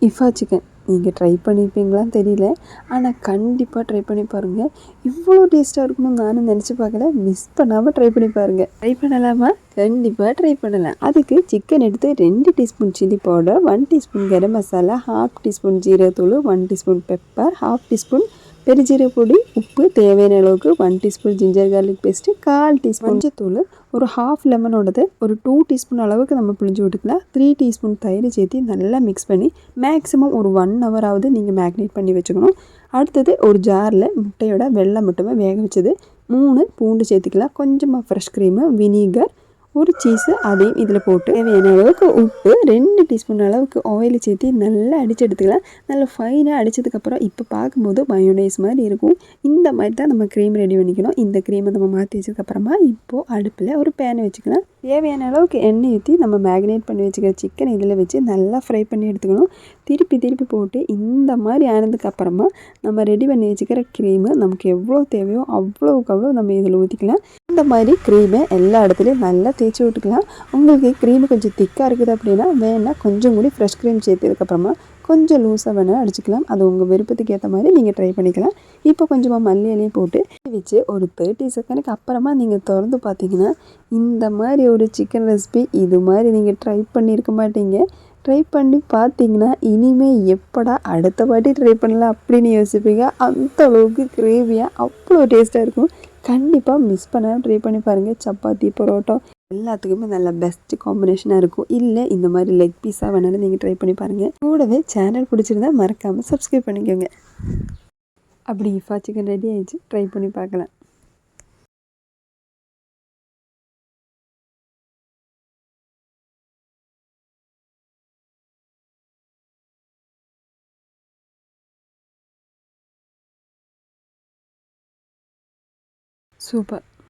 இஃபா chicken நீங்கள் try பண்ணியிருப்பீங்களான்னு தெரியல. ஆனால் கண்டிப்பாக ட்ரை பண்ணி பாருங்கள். இவ்வளோ டேஸ்ட்டாக இருக்கணும்னு நானும் நினச்சி பார்க்கல. மிஸ் பண்ணாமல் ட்ரை பண்ணி பாருங்கள். ட்ரை பண்ணலாமா? கண்டிப்பாக ட்ரை பண்ணலாம். அதுக்கு சிக்கன் எடுத்து 2 teaspoon chilli powder, 1 teaspoon garam masala, 1/2 teaspoon ஜீரகத்தூள், 1 டீஸ்பூன் பெப்பர், 1/2 டீஸ்பூன் பெருஜீரக பொடி, உப்பு தேவையான அளவுக்கு, 1 teaspoon ginger garlic paste, 1/4 teaspoon மஞ்சத்தூள், ஒரு 1/2 லெமனோடது ஒரு 2 டீஸ்பூன் அளவுக்கு நம்ம புளிஞ்சு விட்டுக்கலாம். 3 டீஸ்பூன் தயிர் சேர்த்து நல்லா மிக்ஸ் பண்ணி மேக்ஸிமம் ஒரு 1 ஹவராவது நீங்கள் மேக்னேட் பண்ணி வச்சுக்கணும். அடுத்தது ஒரு ஜாரில் முட்டையோட வெள்ளை மட்டுமே வேக வச்சது, 3 பூண்டு சேர்த்துக்கலாம், கொஞ்சமாக ஃப்ரெஷ் க்ரீமு, வினிகர், ஒரு சீஸு அதையும் இதில் போட்டு தேவையான அளவுக்கு உப்பு, 2 டீஸ்பூன் அளவுக்கு ஆயில் சேர்த்து நல்லா அடித்து எடுத்துக்கலாம். நல்லா ஃபைனாக அடித்ததுக்கப்புறம் இப்போ பார்க்கும்போது மயோனைஸ் மாதிரி இருக்கும். இந்த மாதிரி தான் நம்ம க்ரீம் ரெடி பண்ணிக்கணும். இந்த க்ரீமை நம்ம மாற்றி வச்சதுக்கப்புறமா இப்போது அடுப்பில் ஒரு பேனை வச்சுக்கலாம். தேவையான அளவுக்கு எண்ணெய் ஊற்றி நம்ம மேக்னேட் பண்ணி வச்சுக்கிற சிக்கன் இதில் வச்சு நல்லா ஃப்ரை பண்ணி எடுத்துக்கணும். திருப்பி போட்டு இந்த மாதிரி ஆனதுக்கப்புறமா நம்ம ரெடி பண்ணி வச்சுக்கிற க்ரீமு நமக்கு எவ்வளோ தேவையோ அவ்வளோ நம்ம இதில் ஊற்றிக்கலாம். இந்த மாதிரி க்ரீமை எல்லா இடத்துலையும் நல்லா தேய்ச்சி விட்டுக்கலாம். உங்களுக்கு க்ரீமு கொஞ்சம் திக்காக இருக்குது அப்படின்னா வேணால் கொஞ்சம் கூடி ஃப்ரெஷ் க்ரீம் சேர்த்ததுக்கப்புறமா கொஞ்சம் லூஸாக வேணால் அடிச்சுக்கலாம். அது உங்கள் விருப்பத்துக்கு ஏற்ற மாதிரி நீங்கள் ட்ரை பண்ணிக்கலாம். இப்போ கொஞ்சமாக மல்லி இலையும் போட்டு வச்சு ஒரு 30 செகண்டுக்கு அப்புறமா நீங்கள் திறந்து பார்த்தீங்கன்னா இந்த மாதிரி ஒரு சிக்கன் ரெசிபி இது மாதிரி நீங்கள் ட்ரை பண்ணியிருக்க மாட்டீங்க. ட்ரை பண்ணி பார்த்தீங்கன்னா இனிமேல் எப்படா அடுத்த வாட்டி ட்ரை பண்ணலாம் அப்படின்னு யோசிப்பீங்க. அந்த அளவுக்கு கிரேவியாக அவ்வளோ டேஸ்ட்டாக இருக்கும். கண்டிப்பாக மிஸ் பண்ணாமல் ட்ரை பண்ணி பாருங்கள். சப்பாத்தி, பரோட்டா எல்லாத்துக்குமே நல்ல பெஸ்ட் காம்பினேஷனாக இருக்கும். இல்லை இந்த மாதிரி லெக் பீஸாக வேணாலும் நீங்கள் ட்ரை பண்ணி பாருங்கள். கூடவே சேனல் பிடிச்சிருந்தா மறக்காமல் சப்ஸ்கிரைப் பண்ணிக்கோங்க. அப்படி இஃபா சிக்கன் ரெடி ஆயிடுச்சு. ட்ரை பண்ணி பார்க்கலாம். சூப்பர்.